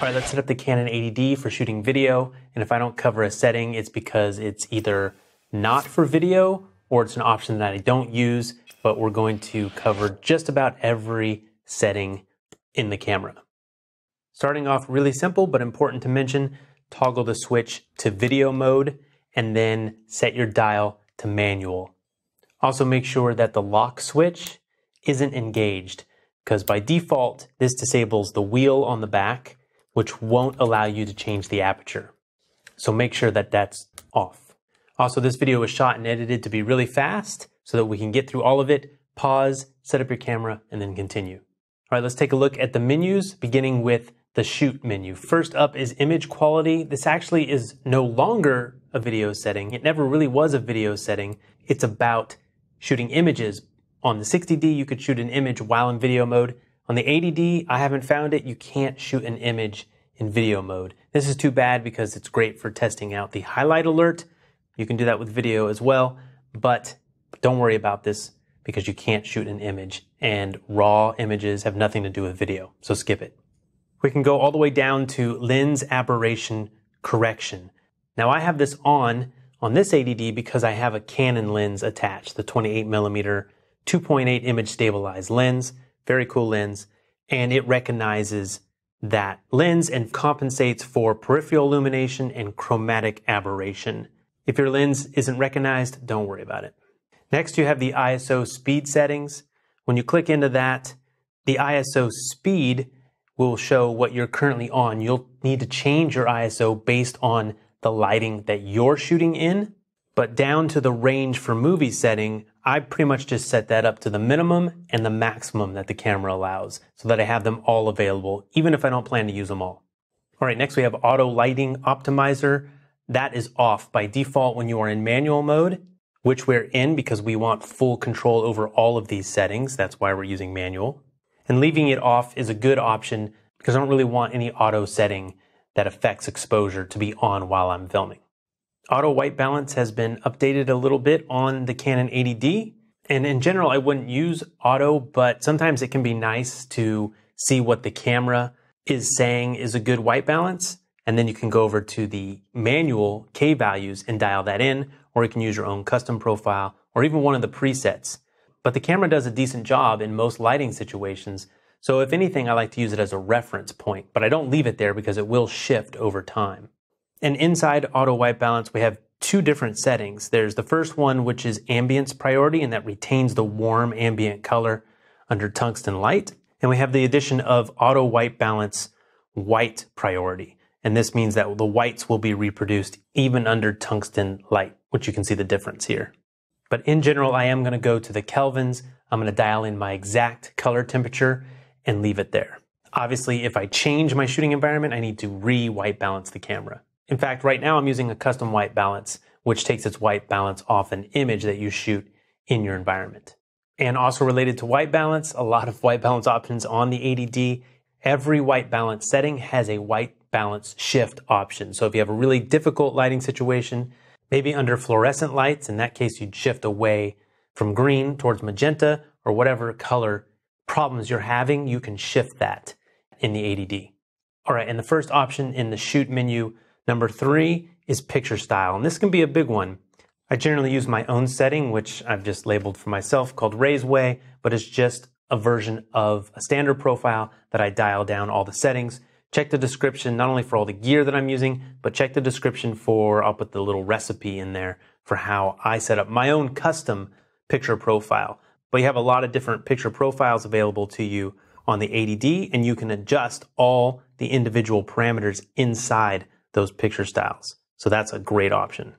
All right, let's set up the Canon 80D for shooting video. And if I don't cover a setting, it's because it's either not for video or it's an option that I don't use, but we're going to cover just about every setting in the camera. Starting off really simple, but important to mention, toggle the switch to video mode and then set your dial to manual. Also make sure that the lock switch isn't engaged, because by default, this disables the wheel on the back, which won't allow you to change the aperture. So make sure that that's off. Also, this video was shot and edited to be really fast so that we can get through all of it, pause, set up your camera, and then continue. All right, let's take a look at the menus, beginning with the shoot menu. First up is image quality. This actually is no longer a video setting. It never really was a video setting. It's about shooting images. On the 60D, you could shoot an image while in video mode. On the 80D, I haven't found it. You can't shoot an image in video mode. This is too bad because it's great for testing out the highlight alert. You can do that with video as well, but don't worry about this because you can't shoot an image, and raw images have nothing to do with video, so skip it. We can go all the way down to lens aberration correction. Now I have this on this 80D because I have a Canon lens attached, the 28mm 2.8 image stabilized lens. Very cool lens, and it recognizes that lens and compensates for peripheral illumination and chromatic aberration. If your lens isn't recognized, don't worry about it. Next, you have the ISO speed settings. When you click into that, the ISO speed will show what you're currently on. You'll need to change your ISO based on the lighting that you're shooting in, but down to the range for movie setting, I pretty much just set that up to the minimum and the maximum that the camera allows so that I have them all available, even if I don't plan to use them all. All right, next we have auto lighting optimizer. That is off by default when you are in manual mode, which we're in because we want full control over all of these settings. That's why we're using manual. And leaving it off is a good option because I don't really want any auto setting that affects exposure to be on while I'm filming. Auto white balance has been updated a little bit on the Canon 80D. And in general, I wouldn't use auto, but sometimes it can be nice to see what the camera is saying is a good white balance. And then you can go over to the manual K values and dial that in, or you can use your own custom profile or even one of the presets. But the camera does a decent job in most lighting situations. So if anything, I like to use it as a reference point, but I don't leave it there because it will shift over time. And inside auto white balance, we have two different settings. There's the first one, which is ambience priority, and that retains the warm ambient color under tungsten light. And we have the addition of auto white balance white priority. And this means that the whites will be reproduced even under tungsten light, which you can see the difference here. But in general, I am going to go to the kelvins. I'm going to dial in my exact color temperature and leave it there. Obviously, if I change my shooting environment, I need to re-white balance the camera. In fact, right now I'm using a custom white balance, which takes its white balance off an image that you shoot in your environment. And also related to white balance, a lot of white balance options on the 80D. Every white balance setting has a white balance shift option. So if you have a really difficult lighting situation, maybe under fluorescent lights, in that case you'd shift away from green towards magenta or whatever color problems you're having, you can shift that in the 80D. All right, and the first option in the shoot menu, number 3, is picture style, and this can be a big one. I generally use my own setting, which I've just labeled for myself called Ray's Way, but it's just a version of a standard profile that I dial down all the settings. Check the description, not only for all the gear that I'm using, but check the description for, I'll put the little recipe in there for how I set up my own custom picture profile. But you have a lot of different picture profiles available to you on the 80D, and you can adjust all the individual parameters inside those picture styles. So that's a great option.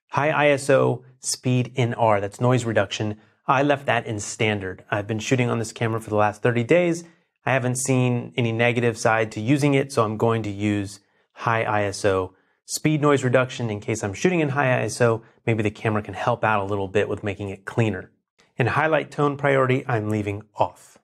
High ISO speed NR, that's noise reduction. I left that in standard. I've been shooting on this camera for the last 30 days. I haven't seen any negative side to using it, so I'm going to use high ISO speed noise reduction in case I'm shooting in high ISO. Maybe the camera can help out a little bit with making it cleaner. And highlight tone priority, I'm leaving off.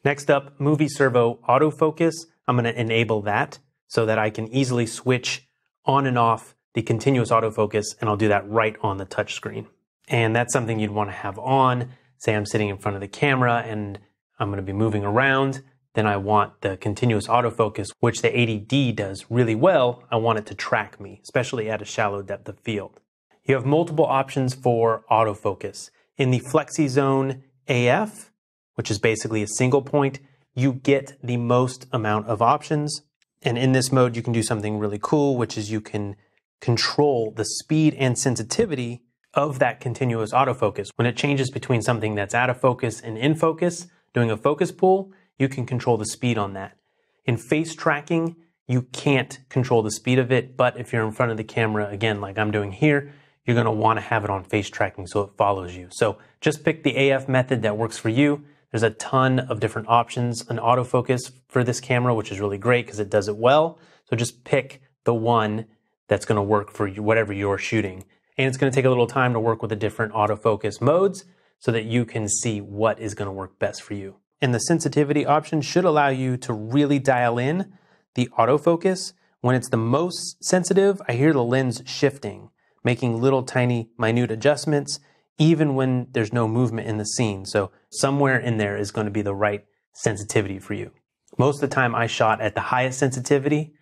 Next up, movie servo autofocus. I'm going to enable that so that I can easily switch on and off the continuous autofocus, and I'll do that right on the touch screen. And that's something you'd want to have on. Say I'm sitting in front of the camera and I'm going to be moving around, then I want the continuous autofocus, which the 80D does really well. I want it to track me, especially at a shallow depth of field. You have multiple options for autofocus. In the Flexi Zone AF, which is basically a single point, you get the most amount of options. And in this mode, you can do something really cool, which is you can control the speed and sensitivity of that continuous autofocus. When it changes between something that's out of focus and in focus, doing a focus pull, you can control the speed on that. In face tracking, you can't control the speed of it, but if you're in front of the camera, again, like I'm doing here, you're gonna wanna have it on face tracking so it follows you. So just pick the AF method that works for you. There's a ton of different options in autofocus for this camera, which is really great because it does it well. So just pick the one that's gonna work for you, whatever you're shooting. And it's gonna take a little time to work with the different autofocus modes so that you can see what is gonna work best for you. And the sensitivity option should allow you to really dial in the autofocus. When it's the most sensitive, I hear the lens shifting, making little tiny minute adjustments, even when there's no movement in the scene. So somewhere in there is going to be the right sensitivity for you. Most of the time I shot at the highest sensitivity.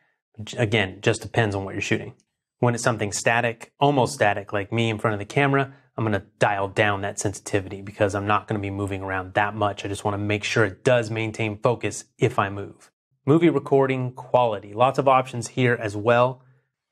Again, just depends on what you're shooting. When it's something static, almost static, like me in front of the camera, I'm going to dial down that sensitivity because I'm not going to be moving around that much. I just want to make sure it does maintain focus if I move. Movie recording quality. Lots of options here as well,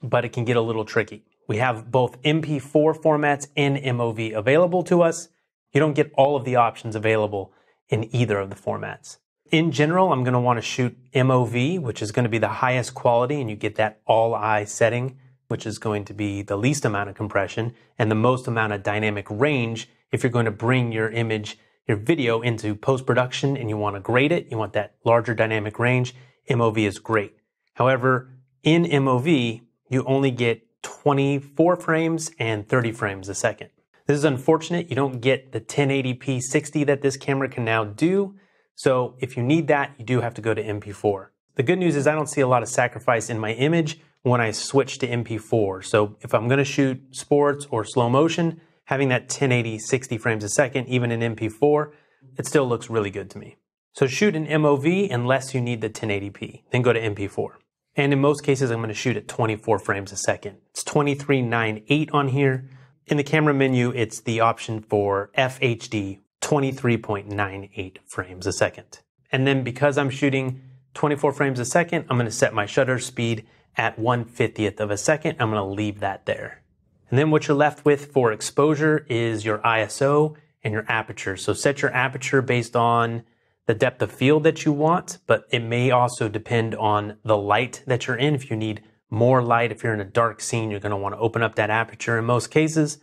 but it can get a little tricky. We have both MP4 formats and MOV available to us. You don't get all of the options available in either of the formats. In general, I'm going to want to shoot MOV, which is going to be the highest quality, and you get that all-eye setting, which is going to be the least amount of compression and the most amount of dynamic range. If you're going to bring your image, your video into post-production and you want to grade it, you want that larger dynamic range, MOV is great. However, in MOV, you only get 24 frames and 30 frames a second. This is unfortunate. You don't get the 1080p 60 that this camera can now do. So if you need that, you do have to go to MP4. The good news is I don't see a lot of sacrifice in my image when I switch to MP4. So if I'm going to shoot sports or slow motion, having that 1080 60 frames a second, even in MP4, it still looks really good to me. So shoot in MOV unless you need the 1080p, then go to MP4. And in most cases, I'm going to shoot at 24 frames a second. It's 2398 on here. In the camera menu, it's the option for FHD, 23.98 frames a second. And then because I'm shooting 24 frames a second, I'm going to set my shutter speed at 1/50th of a second. I'm going to leave that there. And then what you're left with for exposure is your ISO and your aperture. So set your aperture based on the depth of field that you want, but it may also depend on the light that you're in. If you need more light, if you're in a dark scene, you're going to want to open up that aperture in most cases,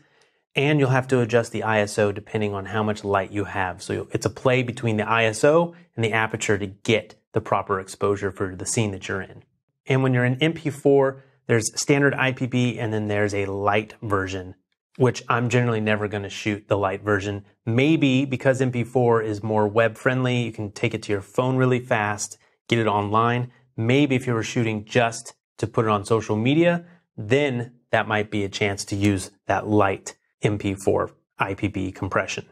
and you'll have to adjust the ISO depending on how much light you have. So it's a play between the ISO and the aperture to get the proper exposure for the scene that you're in. And when you're in MP4, there's standard IPB and then there's a light version, which I'm generally never going to shoot the light version. Maybe because MP4 is more web friendly, you can take it to your phone really fast, get it online. Maybe if you were shooting just to put it on social media, then that might be a chance to use that light MP4 IPB compression.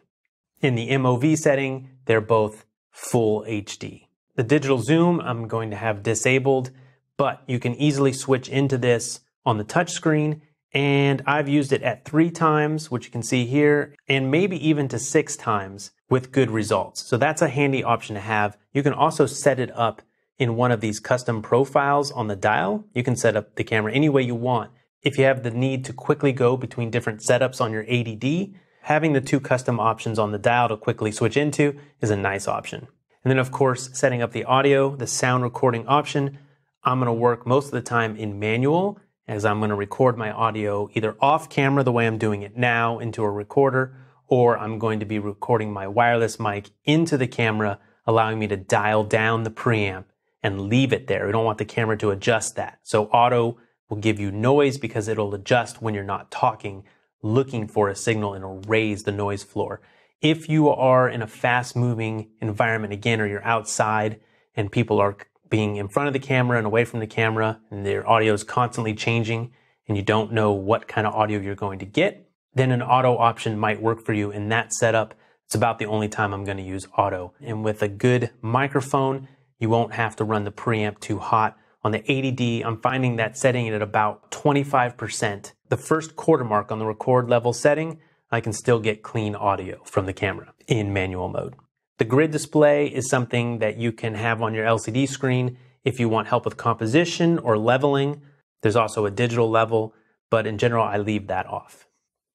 In the MOV setting, they're both full HD. The digital zoom I'm going to have disabled, but you can easily switch into this on the touch screen. And I've used it at 3 times, which you can see here, and maybe even to 6 times with good results. So that's a handy option to have. You can also set it up in one of these custom profiles on the dial. You can set up the camera any way you want. If you have the need to quickly go between different setups on your 80D, having the 2 custom options on the dial to quickly switch into is a nice option. And then of course, setting up the audio, the sound recording option, I'm gonna work most of the time in manual, as I'm going to record my audio either off camera the way I'm doing it now into a recorder, or I'm going to be recording my wireless mic into the camera, allowing me to dial down the preamp and leave it there. We don't want the camera to adjust that. So auto will give you noise because it'll adjust when you're not talking, looking for a signal, and it'll raise the noise floor. If you are in a fast moving environment again, or you're outside and people are being in front of the camera and away from the camera, and their audio is constantly changing, and you don't know what kind of audio you're going to get, then an auto option might work for you in that setup. It's about the only time I'm going to use auto. And with a good microphone, You won't have to run the preamp too hot. On the 80D, I'm finding that setting it at about 25%. The first quarter mark on the record level setting, I can still get clean audio from the camera in manual mode. The grid display is something that you can have on your LCD screen if you want help with composition or leveling. There's also a digital level, but in general, I leave that off.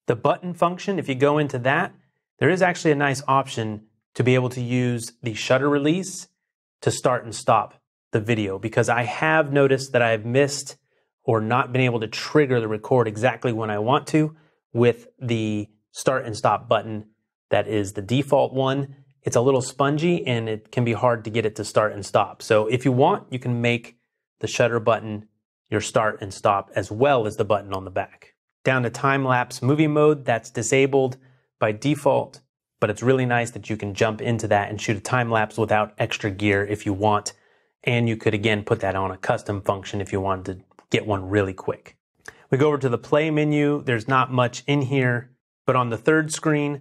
The button function, if you go into that, there is actually a nice option to be able to use the shutter release to start and stop the video, because I have noticed that I've missed or not been able to trigger the record exactly when I want to with the start and stop button. That is the default one. It's a little spongy and it can be hard to get it to start and stop. So if you want, you can make the shutter button your start and stop as well as the button on the back. Down to time-lapse movie mode, that's disabled by default, but it's really nice that you can jump into that and shoot a time-lapse without extra gear if you want. And you could, again, put that on a custom function if you wanted to get one really quick. We go over to the play menu. There's not much in here, but on the third screen,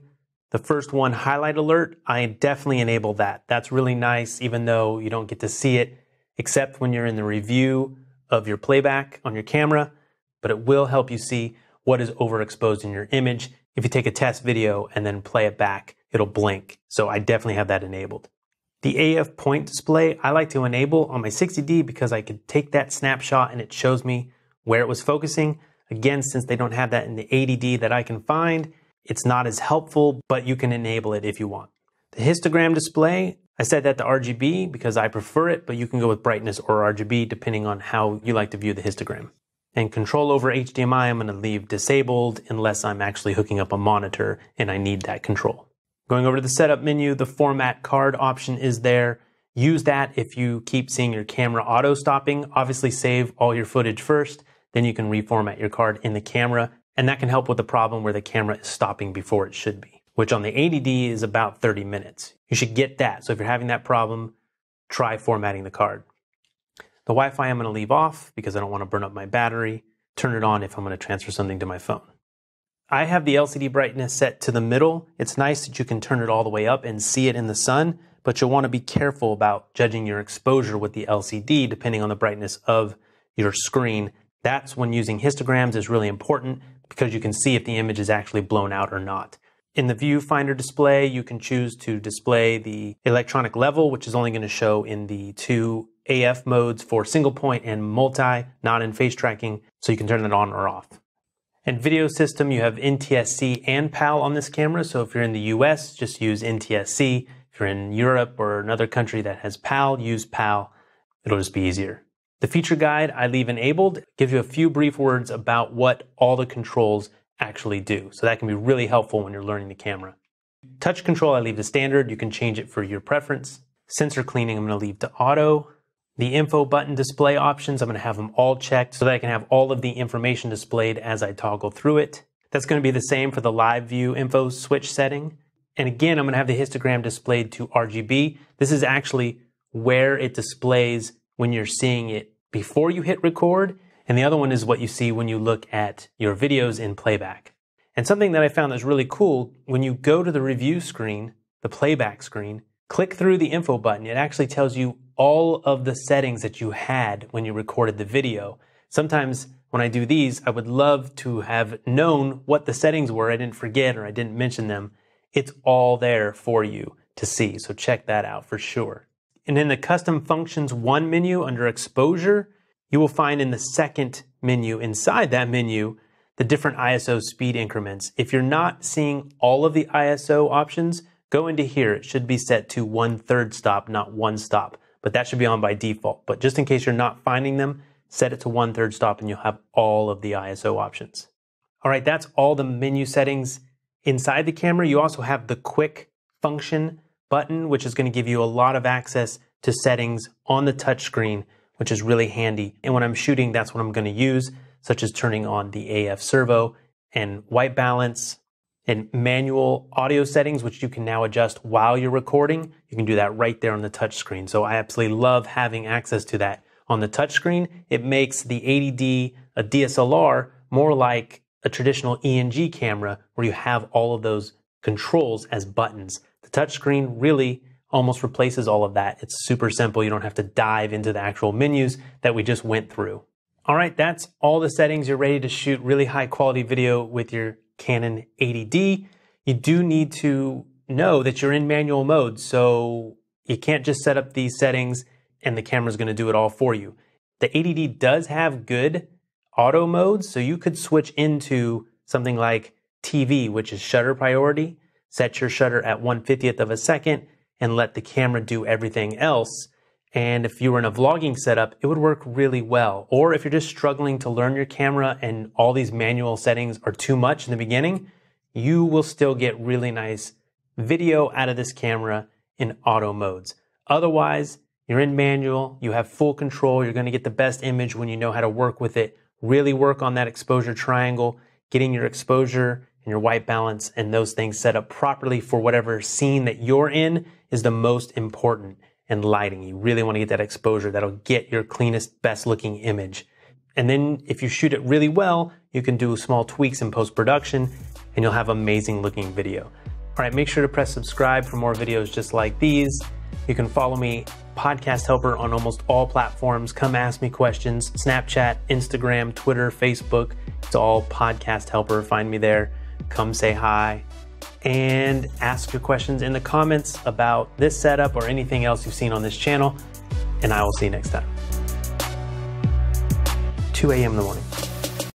the first one, highlight alert, I definitely enable that. That's really nice, even though you don't get to see it, except when you're in the review of your playback on your camera, but it will help you see what is overexposed in your image. If you take a test video and then play it back, it'll blink. So I definitely have that enabled. The AF point display, I like to enable on my 60D because I could take that snapshot and it shows me where it was focusing. Again, since they don't have that in the 80D that I can find, it's not as helpful, but you can enable it if you want. The histogram display, I set that to RGB because I prefer it, but you can go with brightness or RGB depending on how you like to view the histogram. And control over HDMI, I'm going to leave disabled unless I'm actually hooking up a monitor and I need that control. Going over to the setup menu, the format card option is there. Use that if you keep seeing your camera auto stopping. Obviously save all your footage first, then you can reformat your card in the camera, and that can help with the problem where the camera is stopping before it should be, which on the 80D is about 30 minutes. You should get that. So if you're having that problem, try formatting the card. The Wi-Fi I'm going to leave off because I don't want to burn up my battery. Turn it on if I'm going to transfer something to my phone. I have the LCD brightness set to the middle. It's nice that you can turn it all the way up and see it in the sun, but you'll want to be careful about judging your exposure with the LCD depending on the brightness of your screen. That's when using histograms is really important because you can see if the image is actually blown out or not. In the viewfinder display, you can choose to display the electronic level, which is only going to show in the 2 AF modes for single point and multi, not in face tracking, so you can turn it on or off. And video system, you have NTSC and PAL on this camera, so if you're in the US, just use NTSC. If you're in Europe or another country that has PAL, use PAL. It'll just be easier. The feature guide I leave enabled. It gives you a few brief words about what all the controls actually do. So that can be really helpful when you're learning the camera. Touch control I leave to standard. You can change it for your preference. Sensor cleaning I'm going to leave to auto. The info button display options, I'm going to have them all checked so that I can have all of the information displayed as I toggle through it. That's going to be the same for the live view info switch setting. And again, I'm going to have the histogram displayed to RGB. This is actually where it displays when you're seeing it before you hit record. And the other one is what you see when you look at your videos in playback. And something that I found that's really cool, when you go to the review screen, the playback screen, click through the info button. It actually tells you all of the settings that you had when you recorded the video. Sometimes when I do these, I would love to have known what the settings were. I didn't forget or I didn't mention them. It's all there for you to see. So check that out for sure. And in the custom functions 1 menu under exposure, you will find in the second menu inside that menu the different ISO speed increments. If you're not seeing all of the ISO options, go into here. It should be set to 1/3 stop, not 1 stop, but that should be on by default. But just in case you're not finding them, set it to 1/3 stop and you'll have all of the ISO options. All right, that's all the menu settings inside the camera. You also have the quick function button, which is going to give you a lot of access to settings on the touchscreen, which is really handy. And when I'm shooting, that's what I'm going to use, such as turning on the AF servo and white balance and manual audio settings, which you can now adjust while you're recording. You can do that right there on the touchscreen. So I absolutely love having access to that on the touchscreen. It makes the 80D, a DSLR, more like a traditional ENG camera where you have all of those controls as buttons. The touchscreen really almost replaces all of that. It's super simple. You don't have to dive into the actual menus that we just went through. All right, that's all the settings. You're ready to shoot really high quality video with your Canon 80D. You do need to know that you're in manual mode, so you can't just set up these settings and the camera's going to do it all for you. The 80D does have good auto modes, so you could switch into something like TV, which is shutter priority, set your shutter at 1/50th of a second, and let the camera do everything else. And if you were in a vlogging setup, it would work really well. Or if you're just struggling to learn your camera and all these manual settings are too much in the beginning, you will still get really nice video out of this camera in auto modes. Otherwise, you're in manual, you have full control, you're going to get the best image when you know how to work with it. Really work on that exposure triangle, getting your exposure and your white balance and those things set up properly for whatever scene that you're in is the most important. And lighting, you really want to get that exposure that'll get your cleanest, best looking image. And then if you shoot it really well, you can do small tweaks in post-production and you'll have amazing looking video. All right, make sure to press subscribe for more videos just like these. You can follow me, Podcast Helper, on almost all platforms. Come ask me questions, Snapchat, Instagram, Twitter, Facebook. It's all Podcast Helper. Find me there. Come say hi. And ask your questions in the comments about this setup or anything else you've seen on this channel. And I will see you next time. 2 a.m. in the morning.